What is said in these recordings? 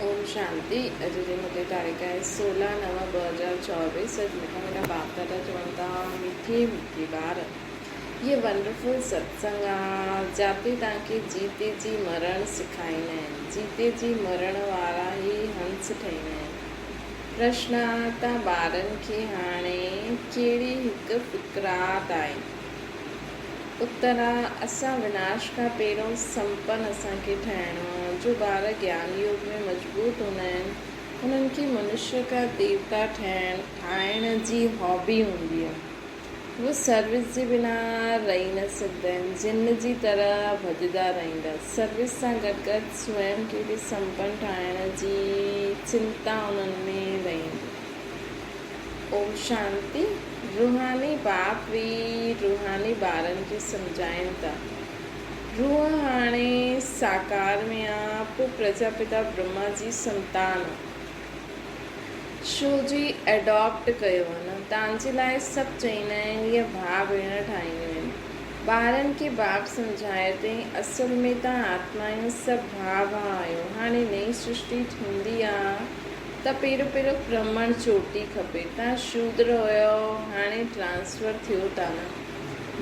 ओम शांति। अॼु जी मूंखे तारीख़ आहे 16/9/2024। अॼु मूंखां मेरा बाप दादा चवनि था मीठे मीठे ॿार, ये वंडरफुल सत्संग आहे जिते तव्हांखे जीते जी मरण सेखारींदा आहिनि। जीते जी मरण वारा ई हंस ठहींदा आहिनि। प्रश्न आहे तव्हां ॿारनि खे हाणे कहिड़ी हिकु फिक्रात आहे? उत्तर आहे असां विनाश खां पहिरियों संपन्न असांखे ठहिणो आहे। जो ॿार ज्ञान योग में मजबूत हूंदा आहिनि उन्हनि खे मनुष्य खां देवता ठाहिण जी हॉबी हूंदी आहे। उहे सर्विस जे बिना रही न सघंदा आहिनि। जिन जी तरह भॼंदा रहंदा। सर्विस सां गॾु गॾु स्वयं खे बि संपन्न ठाहिण जी चिंता उन्हनि में रहंदी। ओम शांति। रूहानी बाप बि रूहानी ॿारनि खे सम्झाइनि था। रूह हाणे साकार में आहे, पोइ प्रजापिता ब्रह्मा जी संतान छो जी एडॉप्ट कयो आहे न। तव्हांजे लाइ सभु चईंदा आहिनि इहे भाउ भेण ठाहींदियूं आहिनि। ॿारनि खे बाप सम्झाए अथई असल में तव्हां आत्मा आहियो, सभु भाउ भाउ आहियो। हाणे नई सृष्टि थींदी आहे त पहिरियों ब्रह्मण चोटी खपे। तव्हां शूद्र हुयो, हाणे ट्रांसफर थियो था न।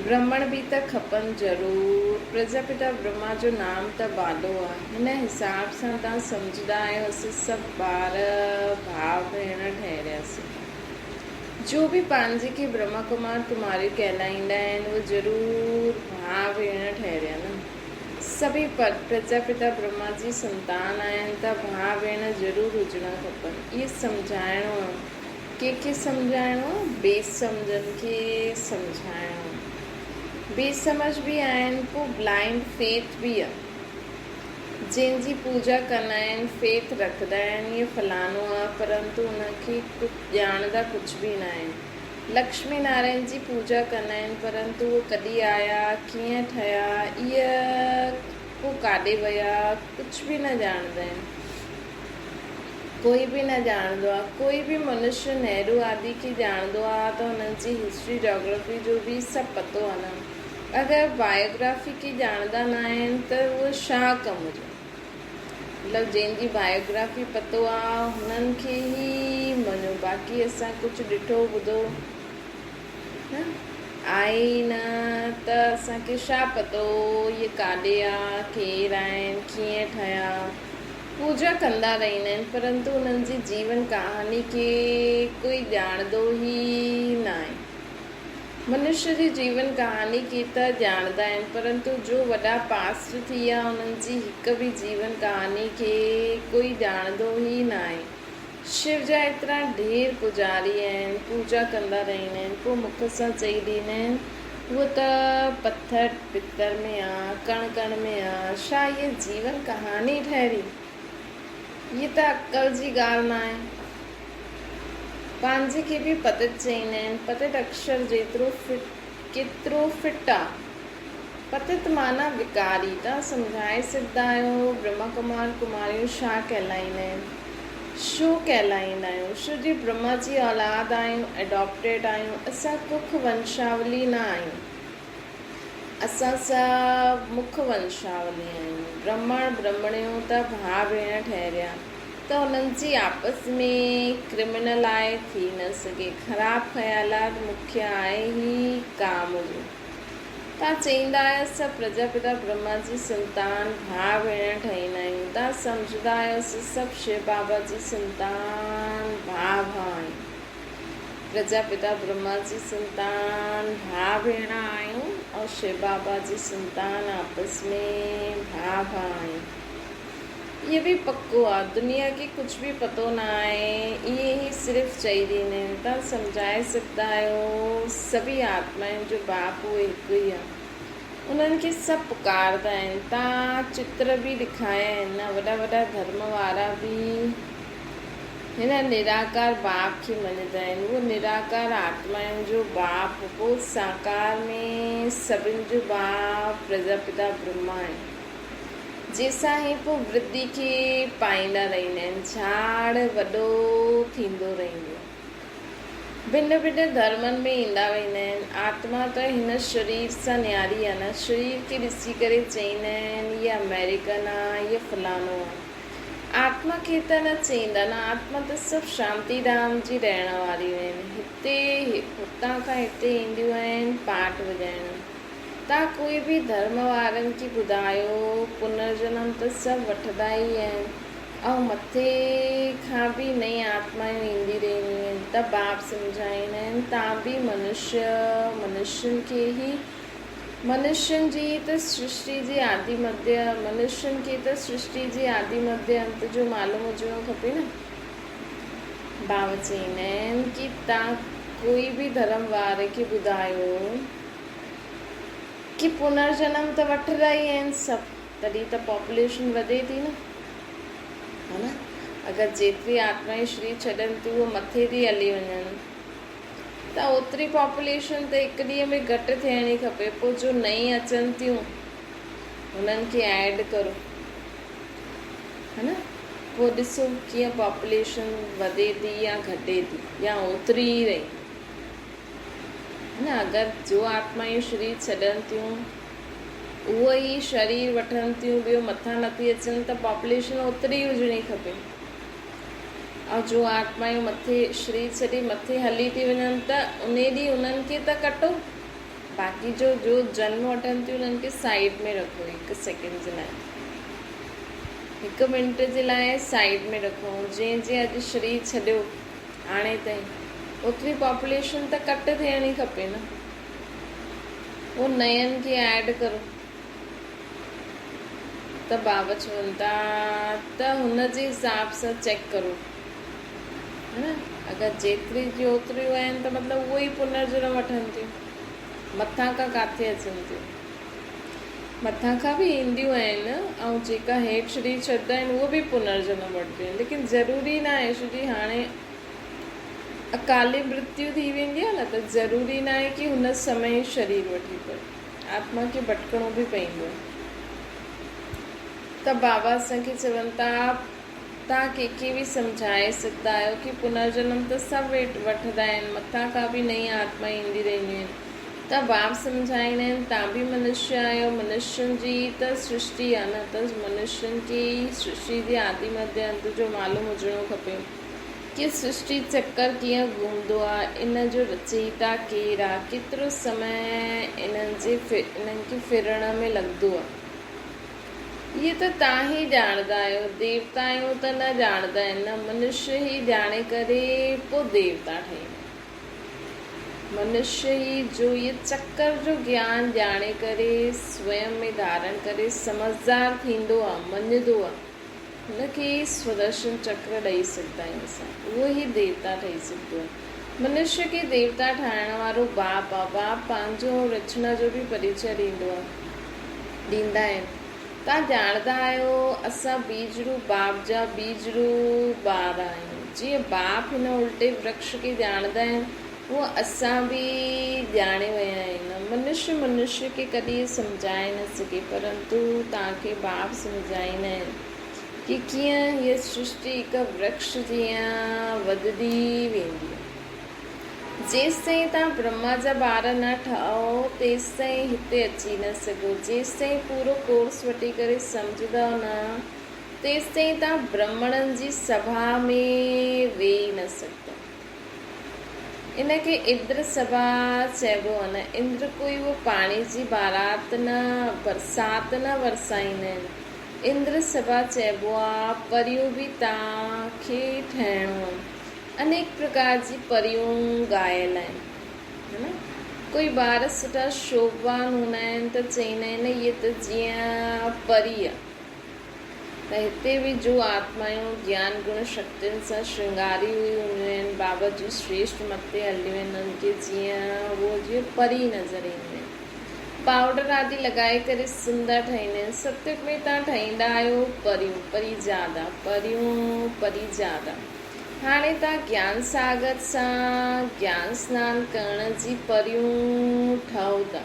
ब्रह्मण बि त खपनि ज़रूरु। प्रजापिता ब्रह्मा जो नाम त बालो आहे। हिन हिसाब सां तव्हां सम्झंदा आहियो असीं सभु ॿार भाउ भेण ठहिरियासीं। जो बि पंहिंजे खे ब्रह्मा कुमार कुमारी कहलाईंदा आहिनि उहे ज़रूरु भाउ भेण ठहिरिया न। सभी प्रजापिता ब्रह्मा जी संतान आहिनि त भाउ भेण ज़रूरु हुजणा खपनि। इहे सम्झाइणो आहे। कंहिंखे सम्झाइणो? बेसमझनि खे सम्झाइणो। बेसमझ बि आहिनि, पोइ ब्लाइंड फेथ बि आहे। जंहिंजी पूजा कंदा आहिनि, फेथ रखंदा आहिनि ईअं फलानो आहे, परंतु उनखे कुझु ॼाणंदा कुझु बि न आहिनि। लक्ष्मी नारायण जी पूजा कंदा आहिनि, परंतु उहे कॾहिं आया, कीअं ठहिया, इहा पोइ काॾे विया, कुझु बि न ॼाणंदा आहिनि। कोई बि न ॼाणंदो आहे। कोई बि मनुष्य नेहरू आदि खे ॼाणंदो आहे त हुननि जी हिस्ट्री जोग्राफी जो बि सभु पतो आहे न। अगरि बायोग्राफी खे ॼाणंदा न आहिनि त उहो छा कमु हुजे? मतिलबु जंहिंजी बायोग्राफी पतो आहे हुननि खे ई मञो। बाक़ी असां कुझु ॾिठो ॿुधो न आहे न त असांखे छा पतो इहे काॾे आहे, केरु आहिनि, कीअं ठहिया। पूजा कंदा रहंदा आहिनि, परंतु उन्हनि जी जीवन कहानी खे कोई ॼाणंदो ई न आहे। मनुष्य जी जीवन कहानी खे त ॼाणंदा आहिनि, परंतु जो वॾा पास्ट थी विया उन्हनि जी हिकु बि जीवन कहानी खे कोई ॼाणंदो ई न आहे। शिव जा एतिरा ढेर पुजारी आहिनि, पूजा कंदा रहंदा आहिनि, पोइ मुख सां चई ॾींदा आहिनि उहो त पथर पितर में आहे, कण कण में आहे। छा इहा जीवन कहानी ठहरी? इहा त अकल जी ॻाल्हि न आहे। पंहिंजे खे बि पतित चईंदा आहिनि। पतित अक्षर जेतिरो केतिरो फिट आहे। पतित माना विकारी। तव्हां सम्झाए सघंदा आहियो ब्रह्मा कुमार कुमारियूं छा कहलाईंदा आहिनि, छो कहलाईंदा आहियूं? छो जी ब्रह्मा जी औलाद आहियूं, एडॉप्टेड आहियूं। असां कुख वंशावली न आहियूं, असां सभु मुख वंशावली आहियूं। ब्रह्मण ब्रह्मणियूं त भाउ भेण ठहिरिया त उन्हनि जी आपस में क्रिमिनल आहे थी न सघे। ख़राबु ख़्यालात मुख्य आहे ई काम जो। तव्हां चईंदा आहियो सभु प्रजापिता ब्रह्मा जी संतान भाउ भेण ठहींदा आहियूं। तव्हां सम्झंदा आहियो सभु शिव बाबा जी संतान भाउ भाउ आहियूं। प्रजापिता ब्रह्मा जी संतान भाउ भेण आहियूं और शिव बाबा जी संतान आपस में भाउ भाउ आहियूं। इहे बि पको आहे। दुनिया खे कुझु बि पतो न आहे, इहे ई सिर्फ़ु चई ॾींदा आहिनि। तव्हां सम्झाए सघंदा आहियो सभी आत्माउनि जो बाप उहो हिकु ई आहे। उन्हनि खे सभु पुकारंदा आहिनि। तव्हां चित्र बि ॾेखारिया आहिनि न। वॾा वॾा धर्म वारा बि हिन निराकार बाप खे मञंदा आहिनि। उहो निराकार आत्माउनि जो बाप, पोइ साकार में सभिनि जो बाप प्रजापिता ब्रह्मा आहे। जंहिंसां ई पोइ वृद्धि खे पाईंदा रहंदा आहिनि। झाड़ वॾो थींदो रहंदो। भिन्न भिन्न धर्मनि में ईंदा वेंदा आहिनि। आत्मा त हिन शरीर सां न्यारी आहे न। शरीर खे ॾिसी करे चईंदा आहिनि हीअ अमेरिकन आहे, हीअ फलानो आहे। आत्मा खे त न चईंदा न, आत्मा त सभु शांति धाम जी रहण वारियूं आहिनि। हुतां खां हिते ईंदियूं आहिनि पाठ वॼाइण। तव्हां कोई बि धर्म वारनि खे ॿुधायो पुनर्जन्म त सभु वठंदा ई आहिनि, ऐं मथे खां बि नई आत्मायूं ईंदी रहंदियूं आहिनि। त बाप सम्झाईंदा आहिनि तव्हां बि मनुष्यनि खे ई, मनुष्यनि जी त सृष्टि जी आदि मध्य, मनुष्यनि खे त सृष्टि जी आदि मध्य अंत जो मालूम हुजणो खपे न। बाबा चईंदा आहिनि कि तव्हां कोई बि धर्म वारे खे ॿुधायो कि पुनर्जन्म त वठंदा ई आहिनि सभु, तॾहिं त पॉपुलेशन वधे थी न, है न। अगरि जेतिरी आत्माएं शरीर छॾनि थियूं उहे मथे थी हली वञनि, त ओतिरी पॉपुलेशन त हिकु ॾींहं में घटि थियणी खपे। पोइ जो नई अचनि थियूं हुननि खे ऐड करो, है न। पोइ ॾिसो कीअं पॉपुलेशन वधे थी या घटे थी या ओतिरी ई रही, है न। अगरि जो आत्मायूं शरीर छॾनि थियूं उहो ई शरीर वठनि थियूं, ॿियो मथां नथी अचनि, त पॉपुलेशन ओतिरी हुजणी खपे। ऐं जो आत्मायूं मथे शरीर छॾे मथे हली थी वञनि त उन ॾींहुं उन्हनि खे त कटो, बाक़ी जो जन्म वठनि थियूं उन्हनि खे साइड में रखो, हिकु सेकेंड जे लाइ, हिकु मिंट जे लाइ साइड में रखो। जंहिं अॼु शरीर छॾियो हाणे ताईं, ओतिरी पॉपुलेशन त कट थियणी खपे न, उहो नयनि खे ऐड करो। त बाबा चवनि था त हुन जे हिसाब सां चेक करो, है न। अगरि जेतिरी जी ओतिरियूं आहिनि त मतिलबु उहो ई पुनर्जन्म वठनि थियूं, मथां खां किथे अचनि थियूं। मथां खां बि ईंदियूं आहिनि, ऐं जेका हेठि शरीर छॾंदा आहिनि उहो बि पुनर्जन्म वठंदियूं आहिनि, लेकिन ज़रूरी न आहे। छो जी हाणे अकाली मृत्यु थी वेंदी आहे न, त ज़रूरी न आहे कि हुन समय शरीर वठी पए, आत्मा खे भटकणो बि पवंदो आहे। त बाबा असांखे चवनि था तव्हां कंहिंखे बि सम्झाए सघंदा आहियो कि पुनर्जन्म त सभु वठंदा आहिनि, मथां खां बि नई आत्मा ईंदी रहंदियूं आहिनि। त बाप सम्झाईंदा आहिनि तव्हां बि मनुष्य आहियो, मनुष्यनि जी त सृष्टि आहे न, त मनुष्यनि खे ई सृष्टि जे आदि मध्य अंत जो मालूम हुजणो खपे कि सृष्टि चक्कर कीअं घुमंदो आहे, इन जो रचयिता केरु आहे, केतिरो समय इन्हनि खे फिरण में लॻंदो आहे। इहे त तव्हां ई ॼाणंदा आहियो, देवता आहियूं त न ॼाणंदा आहिनि न, मनुष्य ई ॼाणे करे पोइ देवता ठहींदा। मनुष्य ई जो इहे चक्कर जो ज्ञान ॼाणे करे स्वयं में धारण करे समझदार थींदो आहे, मञंदो आहे, हुनखे स्वदर्शन चक्र ॾेई सघंदा आहियूं असां, उहो ई देवता ठही सघंदो आहे। मनुष्य खे देवता ठाहिण वारो बाप आहे। बाप पंहिंजो रचना जो बि परिचय ॾींदा आहिनि। तव्हां ॼाणंदा आहियो असां बीजरू बाप जा बीजरू ॿार आहियूं। जीअं बाप हिन उल्टे वृक्ष खे ॼाणंदा आहिनि, उहो असां बि ॼाणे विया आहिनि। मनुष्य खे कॾहिं सम्झाए न सघे, परंतु तव्हांखे बाप सम्झाईंदा आहिनि कि कीअं हीअ सृष्टि हिकु वृक्ष जीअं वधंदी वेंदी आहे। जेसिताईं तव्हां ब्रह्मा जा ॿार न ठहो तेसिताईं हिते अची न सघो। जेसिताईं पूरो कोर्स वठी करे सम्झंदव न तेसिताईं तव्हां ब्राह्मणनि जी सभा में वेही न सघंदव। इनखे इंद्र सभा चइबो आहे न। इंद्र कोई उहो पाणी जी बारात न बरसाति न वरसाईंदा आहिनि। इंद्र सभा चइबो आहे परियूं बि तव्हांखे ठहिणो आहे। अनेक प्रकार जी परियूं ॻायल आहिनि, है न। कोई ॿार सुठा शोभवान हूंदा आहिनि त चईंदा आहिनि इहे त जीअं परी आहे। त हिते बि जो आत्मायूं ज्ञान गुण शक्तियुनि सां श्रृंगारी हूंदियूं आहिनि, बाबा जूं श्रेष्ठ मथे हलियूं आहिनि, उन्हनि खे जीअं परी नज़र ईंदियूं आहिनि। पाउडर आदि लॻाए करे सुंदर ठाहींदा आहिनि। सत्युग में तव्हां ठाहींदा आहियो परी ज़्यादा। हाणे तव्हां ज्ञान सागर सां ज्ञान सनानु करण जी परियूं ठहो था।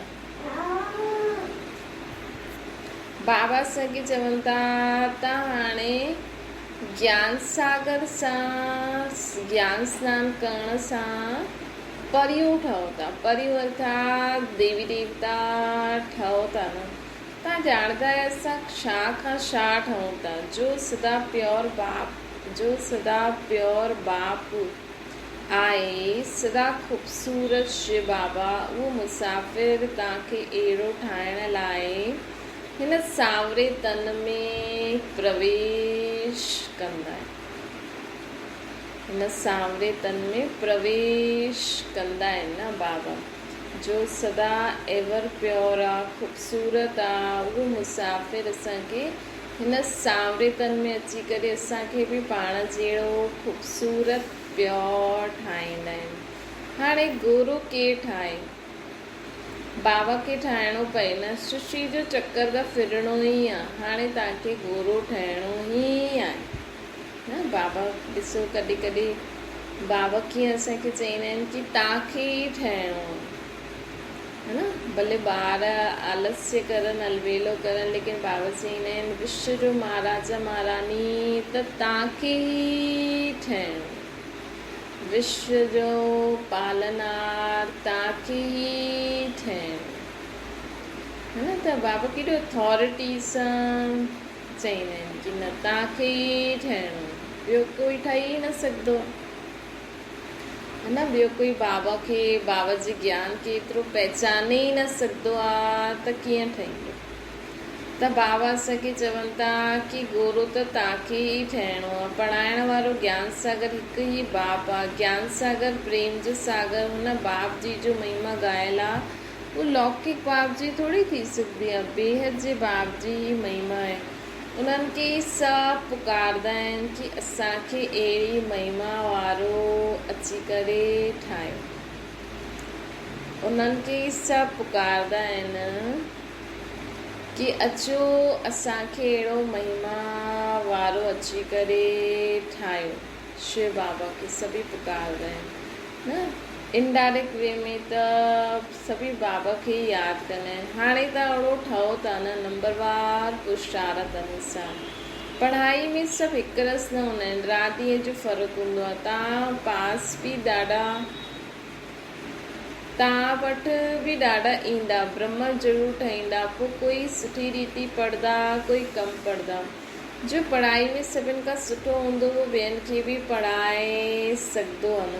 बाबा असांखे चवनि था तव्हां हाणे ज्ञान सागर सां ज्ञान सनानु करण सां परियूं ठहो था। परियूं अर्थात देवी देवता ठहो था न। तव्हां ॼाणंदा आहियो असां छा खां छा ठहूं था। जो सदा प्योर बाप आहे, सदा ख़ूबसूरत शिव बाबा, उहो मुसाफ़िर तव्हांखे अहिड़ो ठाहिण लाइ हिन सावरे तन में प्रवेश कंदा आहिनि। हिन सावरे तन में प्रवेश कंदा आहिनि न बाबा। जो सदा एवर प्योर आहे, ख़ूबसूरत आहे, उहो मुसाफ़िर असांखे हिन सावरे तन में अची करे असांखे बि पाण जहिड़ो ख़ूबसूरत प्योर ठाहींदा आहिनि। हाणे गोरो केरु ठाहे? बाबा खे ठाहिणो पए न, सृष्टि जो चक्कर त फिरणो ई आहे। हाणे तव्हांखे गोरो ठहिणो ई आहे न। बाबा ॾिसो, कॾहिं कॾहिं बाबा कीअं असांखे चईंदा आहिनि कि तव्हांखे ई ठहिणो आहे, है न। भले ॿार आलस्य करनि, अलवेलो करनि, लेकिन बाबा चईंदा आहिनि विश्व जो महाराजा महारानी त तव्हांखे ई ठहिणो, विश्व जो पालनहार तव्हांखे ई ठहिणो, है न। त बाबा केॾो अथॉरिटी सां चईंदा आहिनि कि न, तव्हांखे ई ठहिणो, ॿियो कोई ठही न सघंदो, है न। ॿियो कोई बाबा खे, बाबा जे ज्ञान खे एतिरो पहचाने ई न सघंदो आहे त कीअं ठहींदो। त बाबा असांखे चवनि था कि गोरो त तव्हांखे ई ठहिणो आहे। पढ़ाइण वारो ज्ञान सागर हिकु ई बाप आहे। ज्ञान सागर, प्रेम जो सागर, हुन बाप जी जो महिमा ॻायल आहे, उहो लौकिक बाप जी थोरी थी सघंदी आहे, बेहद जे बाप जी ही महिमा आहे। उन्हनि खे सभु पुकारंदा आहिनि कि असांखे अहिड़ी महिमा वारो अची करे ठाहियो। उन्हनि खे सभु पुकारंदा आहिनि कि अचो असांखे अहिड़ो महिमा वारो अची करे ठाहियो। शिव बाबा खे सभी पुकारंदा आहिनि न। इनडायरेक्ट वे में त सभी बाबा खे ई यादि कंदा आहिनि। हाणे त अहिड़ो ठहो था न, नंबरवार पुरुषार्थ अनुसार। पढ़ाई में सभु हिकु रस न हूंदा आहिनि, राति ॾींहं जो फ़र्क़ु हूंदो आहे। तव्हां पास बि ॾाढा, तव्हां वटि बि ॾाढा ईंदा, ब्रह्म ज़रूरु ठहींदा, पोइ कोई सुठी रीति पढ़ंदा, कोई कम पढ़ंदा। जो पढ़ाई में सभिनि खां सुठो हूंदो, उहो ॿियनि खे बि पढ़ाए सघंदो आहे न,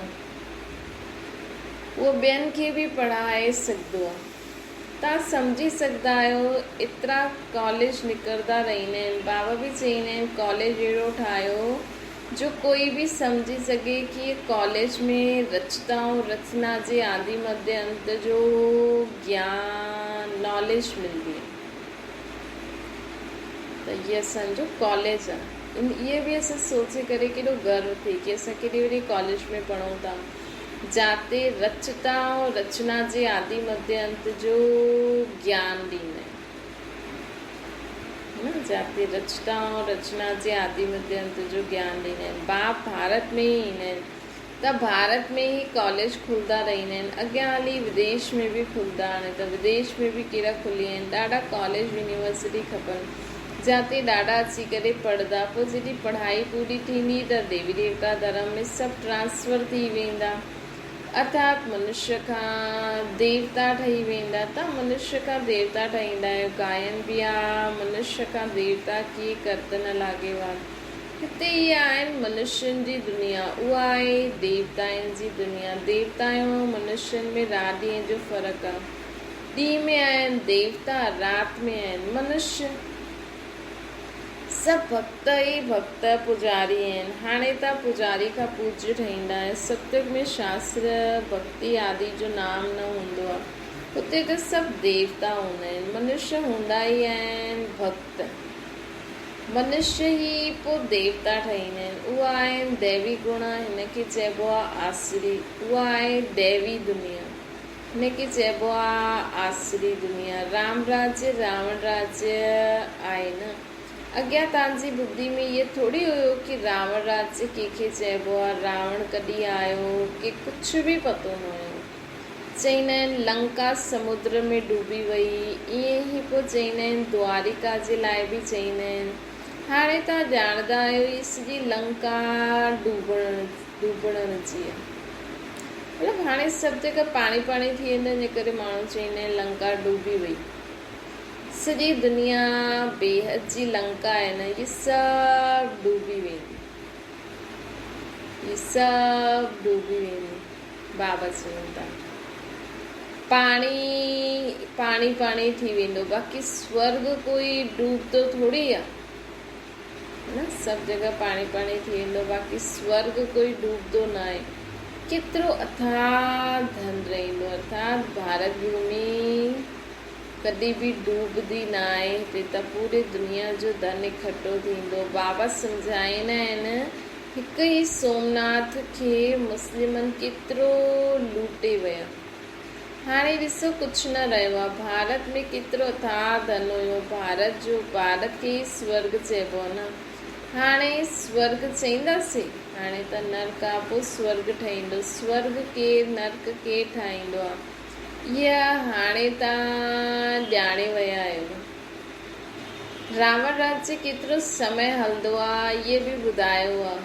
उहो ॿियनि खे बि पढ़ाए सघंदो आहे। तव्हां सम्झी सघंदा आहियो, एतिरा कॉलेज निकिरंदा रहंदा आहिनि। बाबा बि चईंदा आहिनि कॉलेज अहिड़ो ठाहियो जो कोई भी समझी सके कि ये कॉलेज में रचनाओं रचना जे आदि मध्य अंत जो ज्ञान नॉलेज मिलती है। तो ये असांजो कॉलेज आहे। ये भी असां सोचे करे केॾो गर्व थिए कि असां केॾी वॾी कॉलेज में पढ़ूं था, जाते रचता और रचना जे आदि मध्य अंत जो ज्ञान ॾींदा आहिनि, जाते रचता और रचना जे आदि मध्य अंत जो ज्ञान ॾींदा आहिनि। बाप भारत में ई ईंदा आहिनि त भारत में ही कॉलेज खुलंदा रहंदा आहिनि। अॻियां हली विदेश में बि खुलंदा, हाणे त विदेश में बि कहिड़ा खुली आहिनि। ॾाढा कॉलेज यूनिवर्सिटी खपनि जाते ॾाढा अची करे पढ़ंदा। पोइ जॾहिं पढ़ाई पूरी थींदी त देवी देवता धर्म में सभु ट्रांसफर थी वेंदा, अर्थात मनुष्य खां देवता ठही वेंदा। तव्हां मनुष्य खां देवता ठहींदा आहियो। गायन बि आहे, मनुष्य खां देवता कीअं करत न लागेव आहे। हिते ई आहिनि मनुष्यनि जी दुनिया, उहा आहे देवताउनि जी दुनिया। देवता ऐं मनुष्यनि में राति ॾींहं जो फ़र्क़ु आहे। ॾींहं में आहिनि देवता, राति में आहिनि मनुष्य। सभु भक्त ई भक्त पुजारी आहिनि। हाणे त पुजारी खां पूज्य ठहींदा आहिनि। सत्युग में शास्त्र भक्ति आदि जो नाम न हूंदो आहे, हुते त सभु देवता हूंदा आहिनि। मनुष्य हूंदा ई आहिनि भक्त, मनुष्य ही पोइ देवता ठहींदा आहिनि। उहा आहिनि दैवी गुण, हिनखे चइबो आहे आसुरी। उहा आहे दैवी दुनिया, हिनखे चइबो आहे आसुरी दुनिया। राम राज्य रावण राज्य आहे न। अॻियां तव्हांजी बुद्धि में इहे थोरी हुयो कि रावण राज्य कंहिंखे चइबो आहे, रावण कॾहिं आयो, कि कुझु बि पतो न हुयो। चईंदा आहिनि लंका समुद्र में डूबी वई, ईअं ई पोइ चईंदा आहिनि द्वारिका जे लाइ बि चईंदा आहिनि। हाणे तव्हां ॼाणंदा आहियो ई सॼी लंका डूबण जी आहे। मतिलबु हाणे सभु जॻह पाणी पाणी थी वेंदा, इन करे माण्हू चईंदा आहिनि लंका डूबी वई। सॼी दुनिया बेहद जी लंका आहे न, ये सभु डूबी वेंदी, ये सभु डूबी वेंदी। बाबा चवनि था पाणी पाणी पाणी थी वेंदो, बाक़ी स्वर्ग कोई डूबतो थोड़ी आहे न, सभु जगह पाणी पाणी थी वेंदो, बाक़ी स्वर्ग कोई डूबदो न आहे। केतिरो अथाह धन रहंदो, अर्थात भारत भूमि कॾहिं बि डूबदी न आहे, हिते त पूरी दुनिया जो धन इकठो थींदो। बाबा सम्झाईंदा आहिनि हिकु ई सोमनाथ खे मुस्लिमनि केतिरो लूटे विया। हाणे ॾिसो कुझु न रहियो आहे, भारत में केतिरो अथाह धन हुयो, भारत खे ई स्वर्ग चइबो आहे न। हाणे स्वर्ग चईंदासीं, हाणे त नर्क आहे, पोइ स्वर्ग ठहींदो। स्वर्ग केरु नर्क केरु ठाहींदो आहे, इहा हाणे तव्हां ॼाणे विया आहियो। रावण राज्य केतिरो समय हलंदो आहे इहे बि ॿुधायो आहे।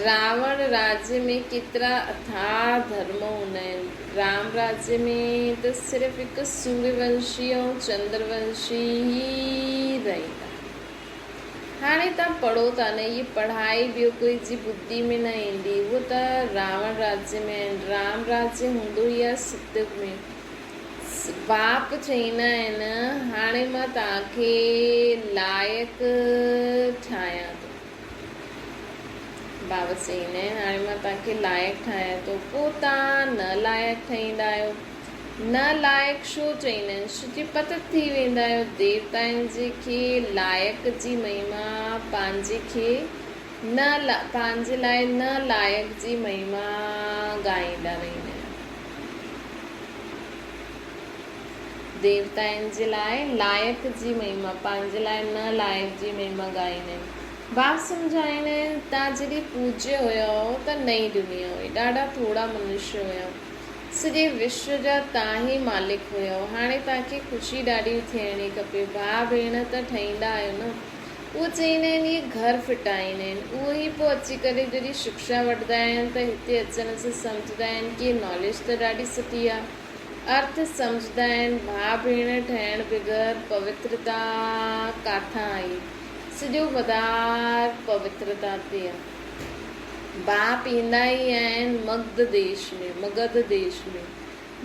रावण राज्य में केतिरा अथाह धर्म हूंदा आहिनि। राम राज्य में त सिर्फ़ु हिकु सूर्यवंशी ऐं चंद्रवंशी ई रहंदा। हाणे तव्हां पढ़ो था न, इहा पढ़ाई ॿियो कोई जी बुद्धि में न ईंदी, उहो त रावण राज्य में आहिनि। राम राज्य हूंदो ई आहे सतयुग में। बाप चईंदा आहिनि हाणे मां तव्हांखे लाइक़ु ठाहियां थो, बाबा चईंदा आहिनि हाणे मां तव्हांखे लाइक़ु ठाहियां थो, पोइ तव्हां न लाइक़ु ठहींदा आहियो। न लाइक़ु छो चईंदा आहिनि, छोकी पत थी वेंदा आहियो देवताउनि जे खे लाइक़ु जी महिमा पंहिंजे लाइ न लाइक़ु जी महिमा ॻाईंदा रहंदा आहिनि। देवताउनि जे लाइ लाइक़ु जी महिमा, पंहिंजे लाइ न लाइक़ु जी महिमा ॻाईंदा आहिनि। बाप सम्झाईंदा आहिनि तव्हां जॾहिं पूज्य हुयो त नई दुनिया हुई, ॾाढा थोरा मनुष्य हुया, सॼे विश्व जा तव्हां ई मालिक हुयो। हाणे तव्हांखे ख़ुशी ॾाढी थियणी खपे, भाउ भेण त ठहींदा आहियो न। उहो चईंदा आहिनि इहे घर फिटाईंदा आहिनि, उहो ई पोइ अची करे जॾहिं शिक्षा वठंदा आहिनि त हिते अचण सां सम्झंदा आहिनि कि नॉलेज त ॾाढी सुठी आहे, अर्थ सम्झंदा आहिनि। भाउ भेण ठहिण बग़ैर पवित्रता किथां आई, सॼो मदार पवित्रता ते आहे। बाप ईंदा ई आहिनि मगध देश में,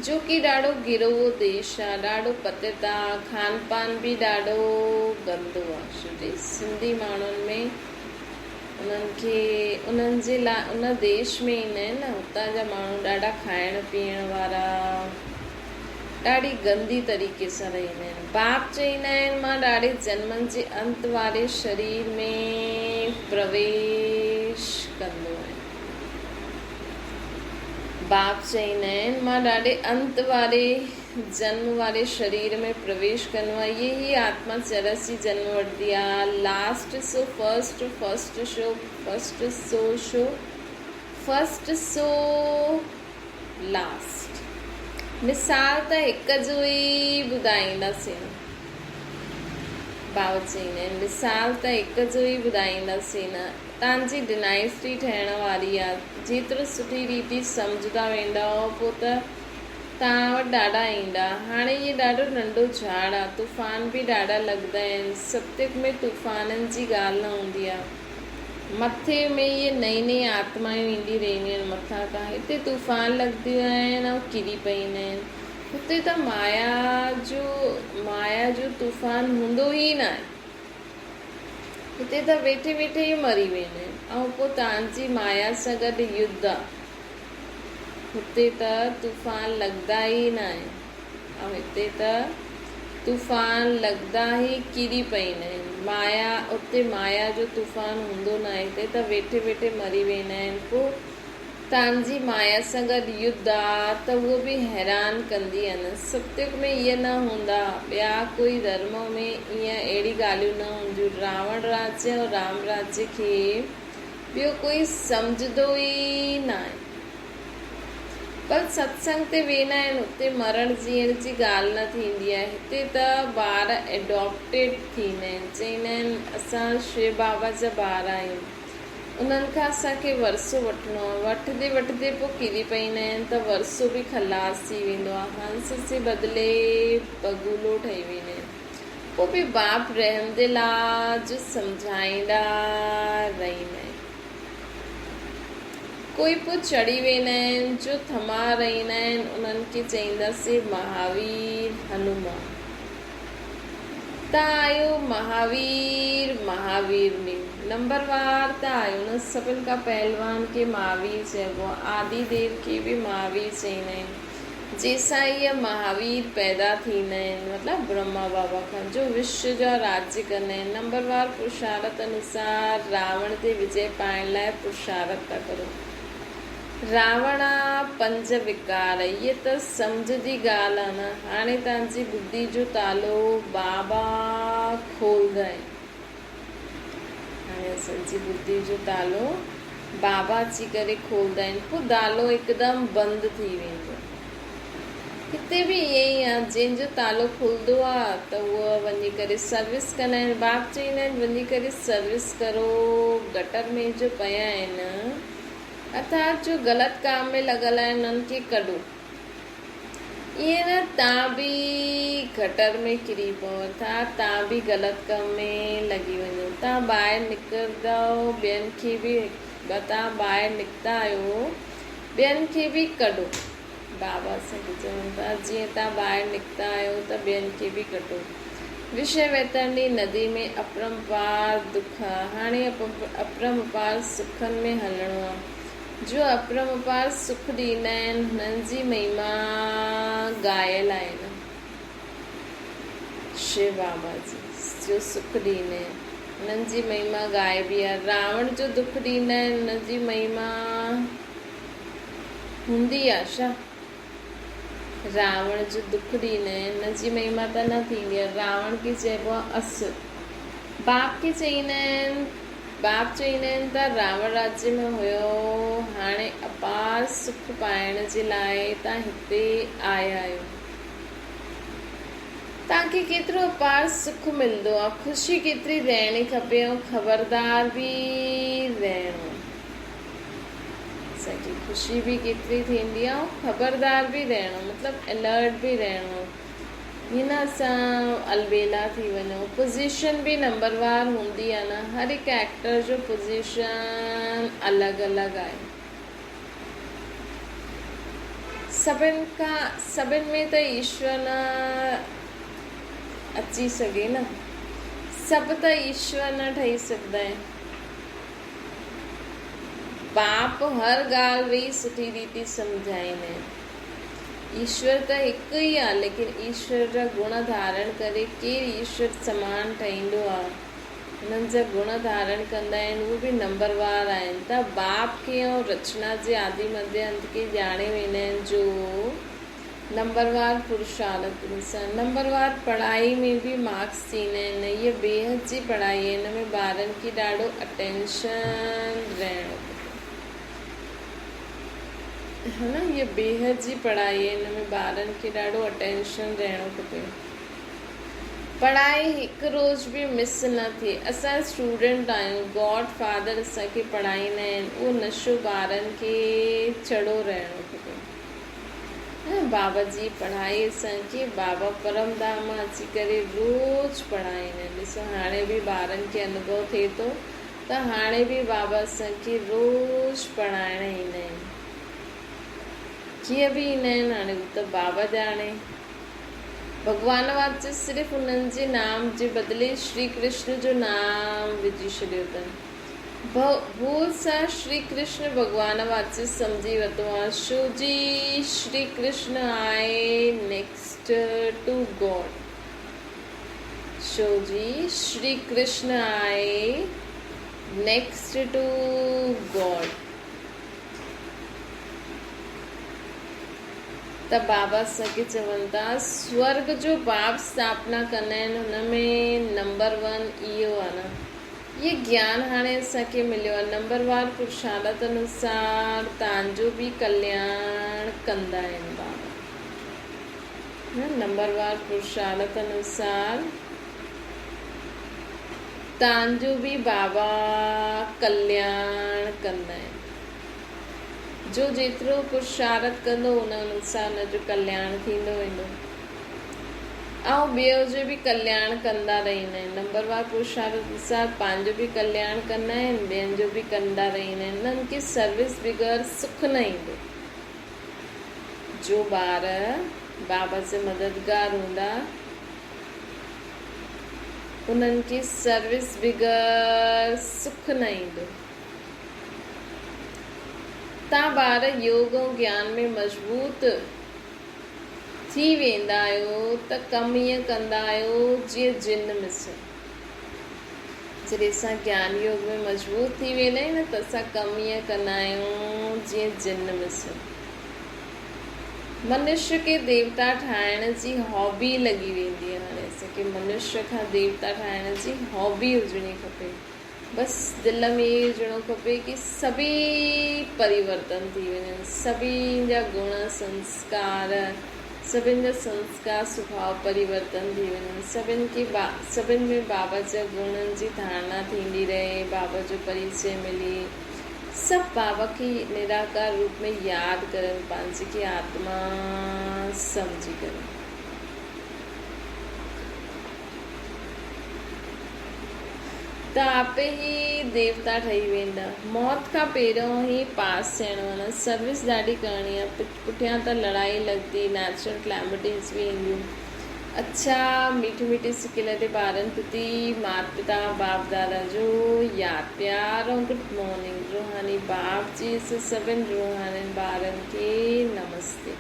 जो कि ॾाढो गिरो देश आहे, ॾाढो पतित आहे, खान पान बि ॾाढो गंदो आहे। छोकी सिंधी माण्हुनि में उन्हनि जे लाइ उन देश में ईंदा आहिनि न, हुतां जा माण्हू ॾाढा खाइण पीअण वारा, ॾाढी गंदी तरीक़े सां रहंदा आहिनि। बाप चईंदा आहिनि मां ॾाढे जन्मनि जे अंत वारे शरीर में प्रवेश कंदो आहियां। बाप चईंदा आहिनि मां ॾाढे अंत वारे जन्म वारे शरीर में प्रवेश कंदो आहियां। इहे ई आत्मा चरसी जन्म वठंदी आहे। Last so first, first show first so last. मिसाल त हिकु जो ई ॿुधाईंदासीं, बाबा चईंदा आहिनि मिसाल त हिकु जो ई ॿुधाईंदासीं न। तव्हांजी डिनाइस्टी ठहिण वारी आहे, जेतिरो सुठी रीति सम्झंदा वेंदा पोइ त तव्हां वटि ॾाढा ईंदा। हाणे इहे ॾाढो नंढो झाड़ आहे, तूफ़ान बि ॾाढा लॻंदा आहिनि। सतयुग में तूफ़ाननि जी ॻाल्हि न हूंदी आहे, मथे में इहे नई नई आत्मायूं ईंदी रहंदियूं आहिनि मथां खां। हिते तूफ़ान लॻंदियूं आहिनि ऐं किरी पईंदा आहिनि। हुते त माया जो तूफ़ान हूंदो ई न आहे, हिते त वेठे वेठे ई मरी वेंदा आहिनि। ऐं पोइ तव्हांजी माया सां गॾु युद्ध आहे, हुते त तूफ़ान लॻंदा ई न आहिनि ऐं हिते त तूफ़ान लॻंदा ई किरी पईंदा आहिनि। उते माया जो तूफ़ान हूंदो न आहे, हिते त वेठे वेठे मरी वेंदा आहिनि। पोइ तव्हांजी माया सां गॾु युद्ध आहे त उहो बि हैरान कंदी आहे न। सतयुग में इहे न हूंदा, ॿिया कोई धर्म में ईअं अहिड़ी ॻाल्हियूं न हूंदियूं। रावण राज्य ऐं राम राज्य खे ॿियो कोई सम्झंदो ई न आहे। पर सत्संग ते वेंदा आहिनि, हुते मरण जीअण जी ॻाल्हि न थींदी आहे। हिते त ॿार एडॉप्टेड थींदा आहिनि, चईंदा आहिनि असां शिव बाबा जा ॿार आहियूं, उन्हनि खां असांखे वरसो वठिणो आहे। वठंदे वठंदे पोइ किरी पईंदा आहिनि त वरसो बि खलास थी वेंदो आहे। हंस जे बदिले बगुलो ठही वेंदा आहिनि। पोइ बि बाप रहम जे लाइ सम्झाईंदा रहंदा आहिनि। कोई पोइ चढ़ी वेंदा आहिनि जो थमा रहंदा आहिनि, उन्हनि खे चईंदासीं महावीर हनुमान। तव्हां आहियो महावीर महावीरनी, नंबरवार त आहियो न। सभिनि खां पहलवान खे महावीर चइबो आहे, आदि देव खे बि महावीर चईंदा आहिनि। जंहिंसां इहे महावीर पैदा थींदा आहिनि, मतिलबु ब्रह्मा बाबा खां, जो विश्व जा राज्य कंदा आहिनि। नंबरवार पुरुषार्थ अनुसार रावण ते विजय पाइण लाइ पुरुषार्थ था करो। रावण पंज विकार, इहे त सम्झ जी ॻाल्हि आहे न। हाणे तव्हांजी बुद्धि जो तालो बाबा खोलंदा आहिनि। हाणे असांजी बुद्धि जो तालो बाबा अची करे खोलंदा आहिनि, पोइ तालो हिकदमि बंदि थी वेंदो। हिते बि ईअं ई आहे, जंहिंजो तालो खुलंदो आहे त उहो वञी करे सर्विस कंदा आहिनि। बाप चईंदा आहिनि वञी करे सर्विस करो। गटर में जो पिया आहिनि, अर्थात जो ग़लति काम में लॻल आहिनि, उन्हनि खे कढो। ईअं न तव्हां बि गटर में किरी पओ, अर्थात तव्हां बि ग़लति कम में लॻी वञो। तव्हां ॿाहिरि निकिरंदो, ॿियनि खे बि, तव्हां ॿाहिरि निकिता आहियो, ॿियनि खे बि कढो। बाबा असांखे चवनि था जीअं तव्हां ॿाहिरि निकिता आहियो त ॿियनि खे बि कढो। विषय वैतरणी नदी में अपरंपार दुख आहे, हाणे अपरंपार सुखनि में हलणो आहे। जो अपरंपार सुख ॾींदा आहिनि, हुननि जी महिमा ॻायल आहिनि। शिव बाबा जी जो सुख ॾींदा आहिनि, हुननि जी महिमा ॻाइबी आहे। रावण जो दुख ॾींदा आहिनि, हुननि जी महिमा हूंदी आहे छा? रावण जो दुख ॾींदा आहिनि, हुन जी महिमा त न थींदी आहे। रावण खे चइबो आहे असुर। बाप खे चईंदा आहिनि, बाप चईंदा आहिनि त रावण राज्य में हुयो, हाणे अपार सुख पाइण जे लाइ तव्हां हिते आया आहियो। तव्हांखे केतिरो अपार सुख मिलंदो आहे, ख़ुशी केतिरी रहणी खपे, ऐं ख़बरदार बि रहणो। असांजी ख़ुशी बि केतिरी थींदी आहे, ऐं ख़बरदार बि रहणो, मतिलबु अलर्ट बि रहणो। हीअं न असां अलबेला थी वञूं। पोज़ीशन बि नंबरवार हूंदी आहे न, हर हिकु एक्टर जो पोज़ीशन अलॻि अलॻि आहे। सभिनि में त ईश्वर न अची सघे न, सभु त ईश्वर न ठही सघंदा आहिनि। बाप हर ॻाल्हि वेही सुठी रीति सम्झाईंदा आहिनि। ईश्वर त हिकु ई आहे, लेकिन ईश्वर जा गुण धारण करे केरु ईश्वर समान ठहींदो आहे, हुननि जा गुण धारण कंदा आहिनि, उहे बि नंबरवार आहिनि। त बाप खे ऐं रचना जे आदि मध्य अंत खे ॼाणे वेंदा आहिनि, जो नंबरवार पुरुषार्थ अनुसार। नंबरवार पढ़ाई में बि मार्क्स थींदा आहिनि। इहे बेहद जी पढ़ाई आहे, हिन में ॿारनि खे ॾाढो अटेंशन रहणो खपे, है न। इहे बेहद जी पढ़ाई आहे, हिन में ॿारनि खे ॾाढो अटेंशन रहणो खपे। पढ़ाई हिकु रोज़ बि मिस न थिए। असां स्टूडेंट आहियूं, गॉड फादर असांखे पढ़ाईंदा आहिनि, उहो नशो ॿारनि खे चढ़ो रहणो खपे। बाबा जी पढ़ाई असांखे बाबा परमधाम अची करे रोज़ पढ़ाईंदा आहिनि। ॾिसो हाणे बि ॿारनि खे अनुभव थिए थो त हाणे बि बाबा असांखे रोज़ पढ़ाइण ईंदा आहिनि। कीअं बि ईंदा आहिनि, हाणे हू त बाबा ॼाणे। भॻवान वाच सिर्फ़ु उन्हनि जे नाम जे बदिले श्री कृष्ण जो नाम विझी छॾियो अथनि। भूल सां श्री कृष्ण भॻवान वाच सम्झी वरितो आहे, छो जी श्री कृष्ण आहे नेक्स्ट टू गॉड। छो जी श्री कृष्ण आहे नेक्स्ट टू गॉड। त बाबा असांखे चवनि था स्वर्ग जो बाप स्थापना कंदा आहिनि, हुन में नंबर 1 इहो आहे न। ये ज्ञान हाणे असांखे मिलियो आहे। नंबरवार पुरुषार्थ अनुसार तव्हांजो बि कल्याण कंदा आहिनि बाबा। नंबरवार पुरुषार्थ अनुसार तव्हांजो बि बाबा कल्याण कंदा आहिनि। जो जेतिरो पुरुषार्थ कंदो उन अनुसार हुनजो कल्याण थींदो वेंदो। ऐं ॿियो जो बि कल्याण कंदा रहंदा आहिनि। नंबर वार पुरुषार्थ अनुसार पंहिंजो बि कल्याण कंदा आहिनि, ॿियनि जो बि कंदा रहंदा आहिनि। उन्हनि खे सर्विस बग़ैर सुख न ईंदो। जो ॿार बाबा जे मददगार हूंदा उन्हनि खे सर्विस बग़ैर सुख न ईंदो। तव्हां ॿार योग ऐं ज्ञान में मज़बूत थी वेंदा आहियो त कमु ईअं कंदा आहियो जीअं जिन मिस। जॾहिं असां ज्ञान योग में मज़बूत थी वेंदा आहियूं न त असां कमु ईअं कंदा आहियूं जीअं जिन मिस। मनुष्य खे देवता ठाहिण जी हॉबी लॻी वेंदी आहे। हाणे असांखे मनुष्य खां देवता ठाहिण जी हॉबी हुजणी खपे। बसि दिलि में इहो हुजणो खपे कि सभी परिवर्तन थी वञनि, सभिनि जा गुण संस्कार, सभिनि जा संस्कार स्वभाव परिवर्तन थी वञनि, सभिनि में बाबा जा गुणनि जी धारणा थींदी रहे, बाबा जो परिचय मिले, सभु बाबा खे निराकार रूप में यादि करनि, पंहिंजे खे आत्मा सम्झी करे। त आपे ई देवता ठही वेंदा। मौत खां पहिरियों ई पास थियणो आहे। सर्विस ॾाढी करणी आहे। पुठियां त लड़ाई लॻंदी, नेचुरल क्लैमिटीज़ बि ईंदियूं। अच्छा मीठी मीठी सिकिल ते ॿारनि प्रति माता पिता बाप दादा जो यादि प्यार ऐं गुड मॉर्निंग। रूहानी बाप जी सभिनि रूहानी ॿारनि खे नमस्ते।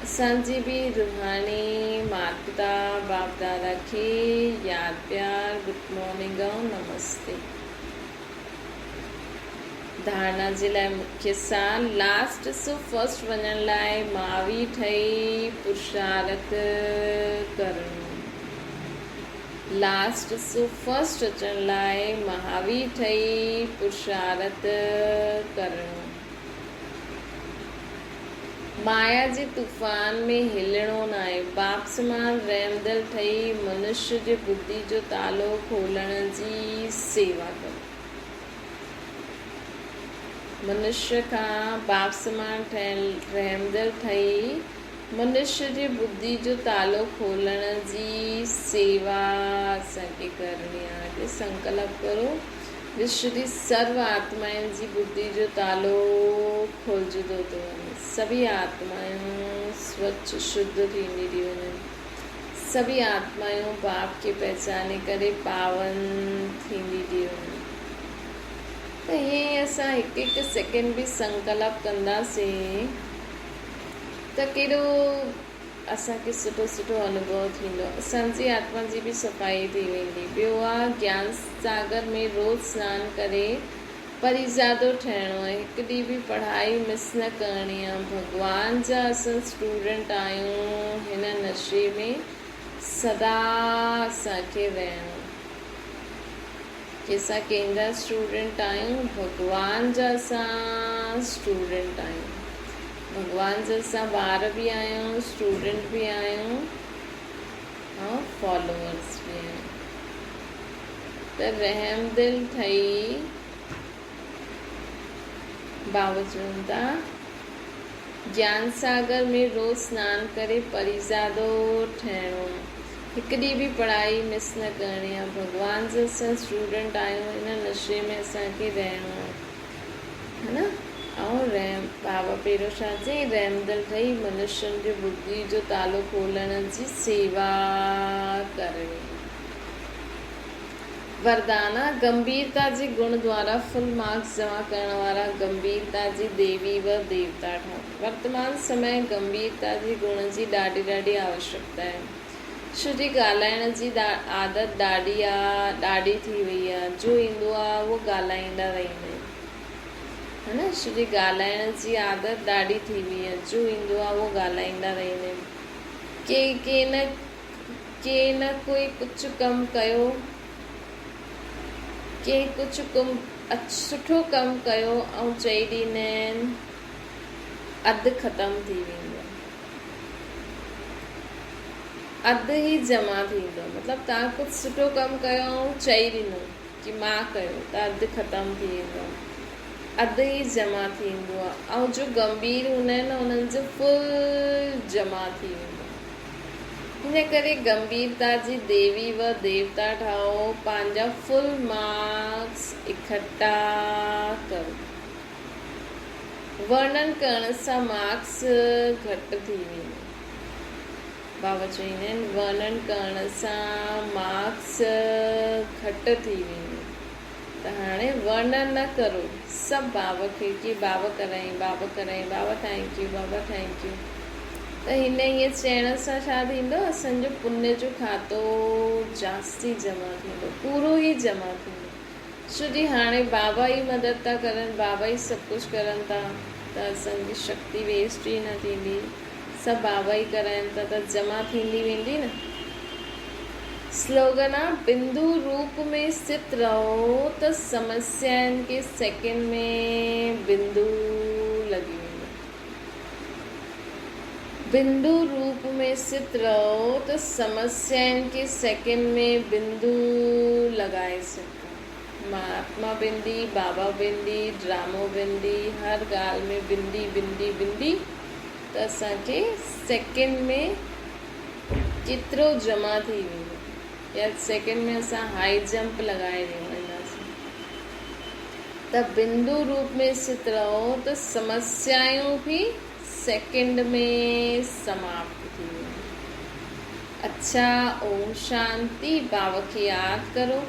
असांजी बि रूहानी माता पिता बाप दादा खे यादि प्यार गुड मॉर्निंग ऐं नमस्ते। धारणा जे लाइ मुख्य सार लास्ट सो फर्स्ट वञण लाइ मावी ठही पुरुषार्थ करणो। लास्ट सो फर्स्ट अचण लाइ महावी ठही पुरुषार्थ करणो। माया जे तूफ़ान में हिलणो न आहे। बाप समान रहमदिल ठही मनुष्य जे बुद्धि जो तालो खोलण जी सेवा करो। मनुष्य खां बाप समान ठहियल रहमदिल ठही मनुष्य जी बुद्धि जो तालो खोलण जी सेवा असांखे करणी आहे। संकल्प करो विश्व जी सर्व आत्माउनि जी बुद्धि जो तालो खोलजंदो थो वञे। सभी आत्माऊं स्वच्छ शुद्ध थींदी थी वञनि। सभी आत्माऊं बाप खे पहचाने करे पावन थींदी थी वञनि। त हीअं असां हिकु हिकु सेकेंड बि संकल्प कंदासीं त केॾो असांखे सुठो सुठो अनुभव थींदो। असांजी आत्मा जी बि सफ़ाई थी वेंदी। ॿियो आहे ज्ञान सागर में रोज़ सनानु करे परिज़ादो ठहिणो आहे। हिकु ॾींहुं बि पढ़ाई मिस न करणी आहे। भॻवान जा असां स्टूडेंट आहियूं। हिन नशे में सदा असांखे रहणो कि असां कंहिंजा स्टूडेंट आहियूं। भॻवान जा असां स्टूडेंट आहियूं। भॻवान जा असां ॿार बि आहियूं, स्टूडेंट बि आहियूं ऐं फॉलोअर्स बि आहियूं। त रहमदिल ठही बाबा चवनि था ज्ञान सागर में रोज़ सनानु करे परिज़ादो ठहिणो। हिकु ॾींहुं बि पढ़ाई मिस न करणी आहे। भॻवान जा असां स्टूडेंट आहियूं। हिन नशे में असांखे रहणो आहे, है न। ऐं बाबा पहिरियों छा चई, रहमदिल ठही मनुष्यनि जो बुद्धि जो तालो खोलण जी सेवा करणी। वरदाना गंभीरता जे गुण द्वारा फुल मार्क्स जमा करण वारा गंभीरता जी देवी व देवता ठहनि। वर्तमान समय गंभीरता जे गुण जी ॾाढी आवश्यकता आहे। छो जी ॻाल्हाइण जी आदत ॾाढी थी वई आहे। जो ईंदो आहे उहो ॻाल्हाईंदा रहंदा आहिनि, है न। छो जी ॻाल्हाइण जी आदत ॾाढी थी वई आहे। जो ईंदो आहे उहो ॻाल्हाईंदा रहंदा आहिनि। के न कोई कुझु कमु कयो, कंहिं कुझु सुठो कमु कयो ऐं चई ॾींदा आहिनि अधु ख़तमु थी वेंदो, अधु ई जमा थींदो। मतिलबु तव्हां कुझु सुठो कमु कयो ऐं चई ॾिनो कि मां कयो त अधु ख़तमु थी वेंदो, अधु ई जमा थींदो आहे। ऐं जो गंभीर हूंदा आहिनि न उन्हनि जो फुल जमा थी वेंदो। हिन करे गंभीरता जी देवी व देवता ठाहो, पंहिंजा फुल मार्क्स इकट्ठा करो। वर्णन करण सां मार्क्स घटि थी वेंदा। बाबा चवंदा आहिनि वर्णन करण सां मार्क्स घटि थी वेंदा। त हाणे वर्णन न करो सभु बाबा खे कि बाबा कराई, बाबा कराई, बाबा थैंक यू, बाबा थैंक यू। त हिन ईअं चइण सां छा थींदो, असांजो पुण्य जो खातो जास्ती जमा थींदो, पूरो ई जमा थींदो। छो जी हाणे बाबा ई मदद था करनि, बाबा ई सभु कुझु करनि था, त असांजी शक्ति वेस्ट ई न थींदी। सभु बाबा ई कराइनि था त जमा थींदी वेंदी न। स्लोगन आहे बिंदु रूप में स्थित रहो त समस्याउनि खे सेकेंड में बिंदु लॻी वेंदो। बिंदु रूप में स्थित रहो त समस्याउनि खे सेकेंड में बिंदु लॻाए सघो। महात्मा बिंदी, बाबा बिंदी, ड्रामो बिंदी, हर ॻाल्हि में बिंदी बिंदी बिंदी, त असांखे सेकेंड में केतिरो जमा थी वेंदो, या सेकेंड में असां हाई जंप लॻाए वेंदासीं। त बिंदु रूप में स्थित रहो त समस्याऊं भी सेकेंड में समाप्त थी वेंदियूं। अच्छा, ओम शांति। बाबा खे यादि करो,